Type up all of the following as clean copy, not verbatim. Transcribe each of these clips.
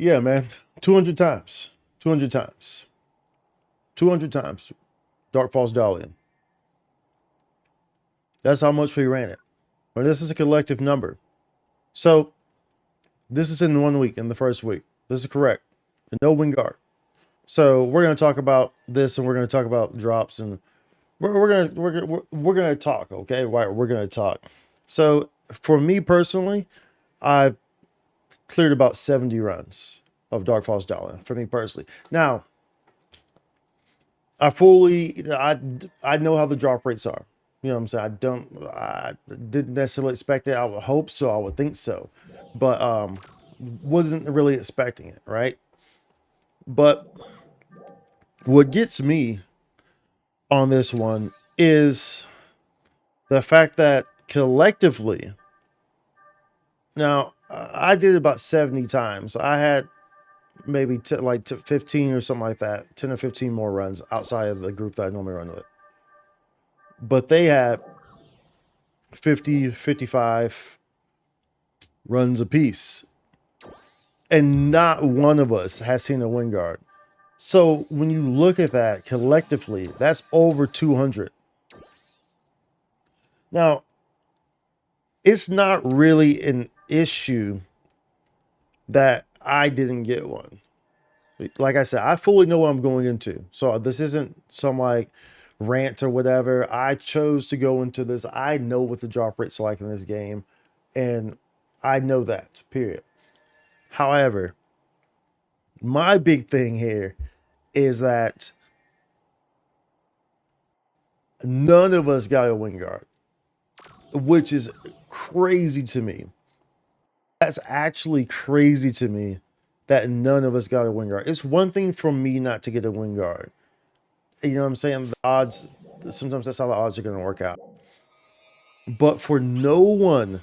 Yeah, man. 200 times. 200 times. 200 times. Dark Falz Dalion. That's how much we ran it. But this is a collective number. So this is in 1 week, in the first week. This is correct. No Wingard. So we're gonna talk about this, and we're gonna talk about drops, and we're gonna talk. Okay, right? We're gonna talk. So for me personally, I cleared about 70 runs of Dark Falz Dalion. For me personally, now I know how the drop rates are. You know what I'm saying? I didn't necessarily expect it. I would hope so. I would think so, but wasn't really expecting it, right? But what gets me on this one is the fact that collectively, now I did about 70 times. I had maybe 15 or something like that, 10 or 15 more runs outside of the group that I normally run with. But they had 50, 55 runs apiece. And not one of us has seen a Wingard. So when you look at that collectively, that's over 200. Now, it's not really an issue that I didn't get one. Like I said, I fully know what I'm going into. So this isn't some like rant or whatever. I chose to go into this. I know what the drop rate's like in this game, and I know that, period. However, my big thing here is that none of us got a Wingard, which is crazy to me. That's actually crazy to me that none of us got a Wingard. It's one thing for me not to get a Wingard. You know what I'm saying? The odds, sometimes that's how the odds are going to work out. But for no one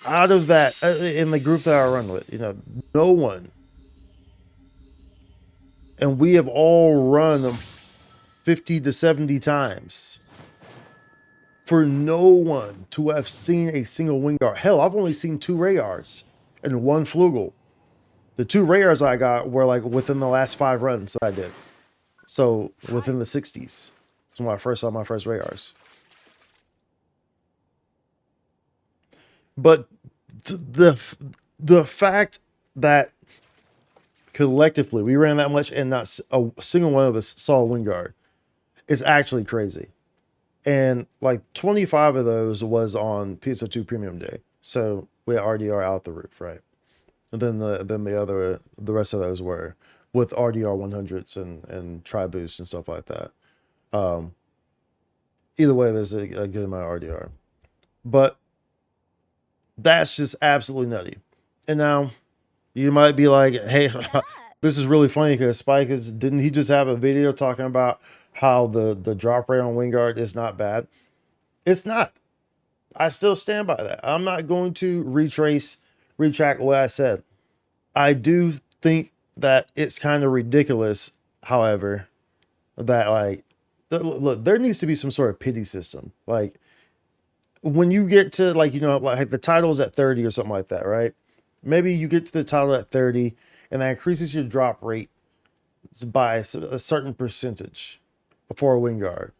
out of that, in the group that I run with, no one, and we have all run them 50 to 70 times. For no one to have seen a single Wingard. Hell, I've only seen 2 Rayars and 1 Flugel. The 2 Rayars I got were like within the last 5 runs that I did. So within the 60s. That's when I first saw my first Rayars. But the fact that collectively we ran that much and not a single one of us saw a Wingard is actually crazy. And like 25 of those was on PSO2 Premium Day. So we had RDR out the roof, right? And then the rest of those were with RDR 100s and tri boosts and stuff like that. Either way, there's a good amount of RDR. But that's just absolutely nutty. And now you might be like, hey, this is really funny because Spike didn't he just have a video talking about how the drop rate on Wingard is not bad? It's not. I still stand by that. I'm not going to retract what I said. I do think that it's kind of ridiculous, however, that like, look, there needs to be some sort of pity system. Like when you get to like, like the title's at 30 or something like that, right? Maybe you get to the title at 30 and that increases your drop rate by a certain percentage for a Wingard.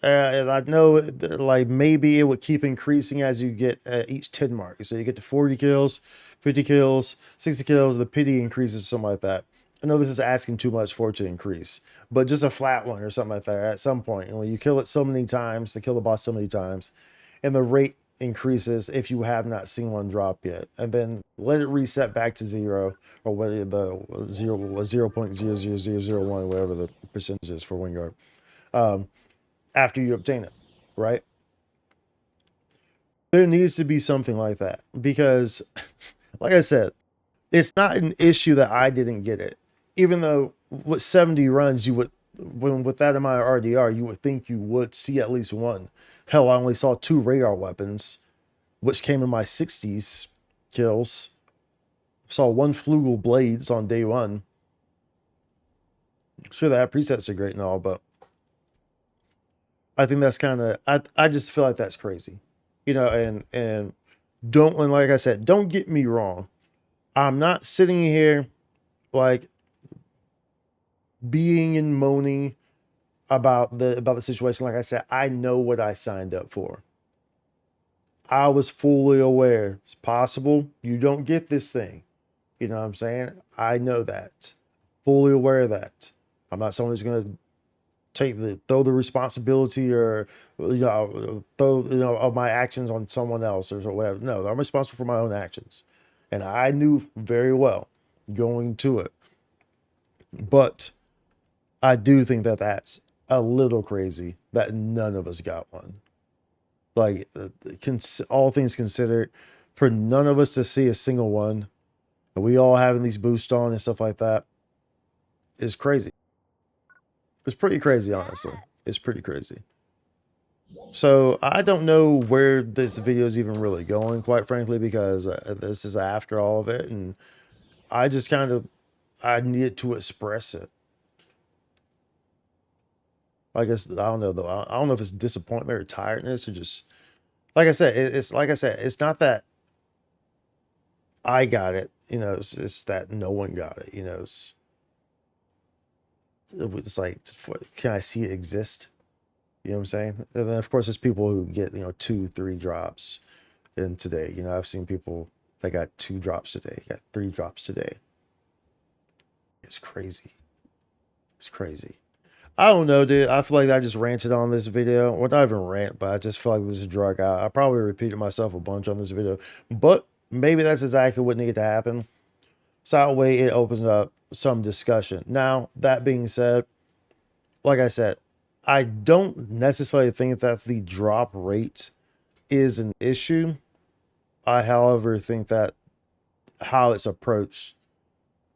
And I know like maybe it would keep increasing as you get each 10 mark. So you get to 40 kills, 50 kills, 60 kills, the pity increases, something like that. I know this is asking too much for it to increase, but just a flat one or something like that at some point. And when you kill it so many times, to kill the boss so many times, and the rate increases if you have not seen one drop yet, and then let it reset back to 0, or whether the 0.00001, whatever the percentage is for Wingard, after you obtain it, right? There needs to be something like that because, like I said, it's not an issue that I didn't get it. Even though with 70 runs, with that amount of RDR, you would think you would see at least one. Hell, I only saw 2 radar weapons, which came in my 60s kills. Saw 1 Flugel Blades on day 1. Sure, that presets are great and all, but I think that's kind of, I just feel like that's crazy, and like I said, don't get me wrong. I'm not sitting here like being and moaning about the situation. Like I said, I know what I signed up for. I was fully aware it's possible you don't get this thing. You know what I'm saying? I know that. Fully aware of that. I'm not someone who's gonna throw the responsibility or throw of my actions on someone else or whatever. No, I'm responsible for my own actions. And I knew very well going to it. But I do think that that's a little crazy that none of us got one. Like, all things considered, for none of us to see a single one, and we all having these boosts on and stuff like that, is crazy. It's pretty crazy, honestly. It's pretty crazy. So I don't know where this video is even really going, quite frankly, because this is after all of it, and I just I needed to express it. I guess I don't know though. I don't know if it's disappointment or tiredness or just like I said. It's like I said. It's not that I got it. It's that no one got it. It's like, can I see it exist? You know what I'm saying? And then of course there's people who get 2, 3 drops in today. I've seen people that got 2 drops today, got 3 drops today. It's crazy. It's crazy. I don't know, dude. I feel like I just ranted on this video. Well, not even rant, but I just feel like this is drug out. I probably repeated myself a bunch on this video, but maybe that's exactly what needed to happen. So that way it opens up some discussion. Now, that being said, like I said, I don't necessarily think that the drop rate is an issue. I, however, think that how it's approached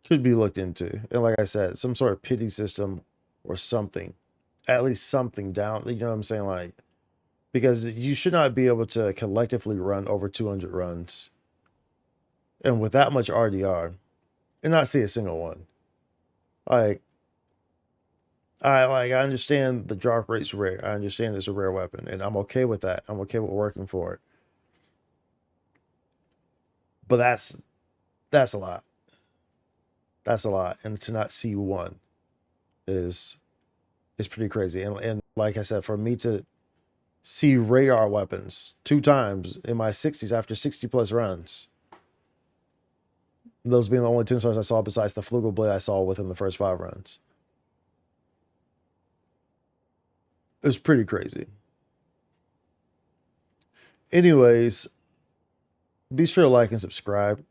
could be looked into. And like I said, some sort of pity system or something, at least something down, you know what I'm saying? Like, because you should not be able to collectively run over 200 runs and with that much RDR and not see a single one. Like, I understand the drop rate's rare. I understand it's a rare weapon, and I'm okay with that. I'm okay with working for it. But that's a lot. That's a lot. And to not see one is pretty crazy. And like I said, for me to see radar weapons 2 times in my 60s after 60 plus runs, those being the only 10 stars I saw besides the Flugel Blade I saw within the first 5 runs. It's pretty crazy. Anyways, be sure to like and subscribe.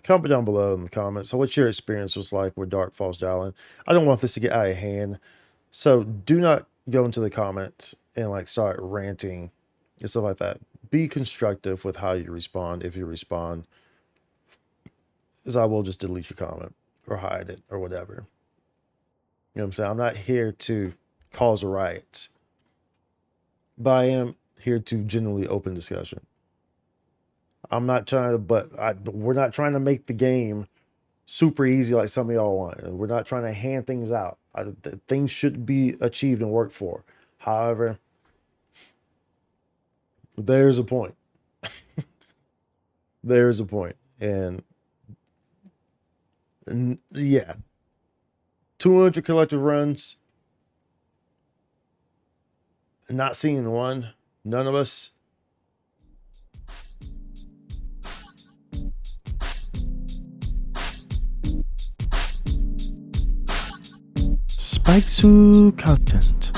Comment down below in the comments what your experience was like with Dark Falz Dalion. I don't want this to get out of hand, so do not go into the comments and start ranting and stuff like that. Be constructive with how you respond, if you respond, as I will just delete your comment or hide it or whatever. You know what I'm saying? I'm not here to cause a riot, but I am here to genuinely open discussion. I'm not trying to, we're not trying to make the game super easy like some of y'all want. We're not trying to hand things out. Things should be achieved and worked for. However, there's a point. There's a point. And yeah, 200 collective runs, not seeing one, none of us. PSO2 content.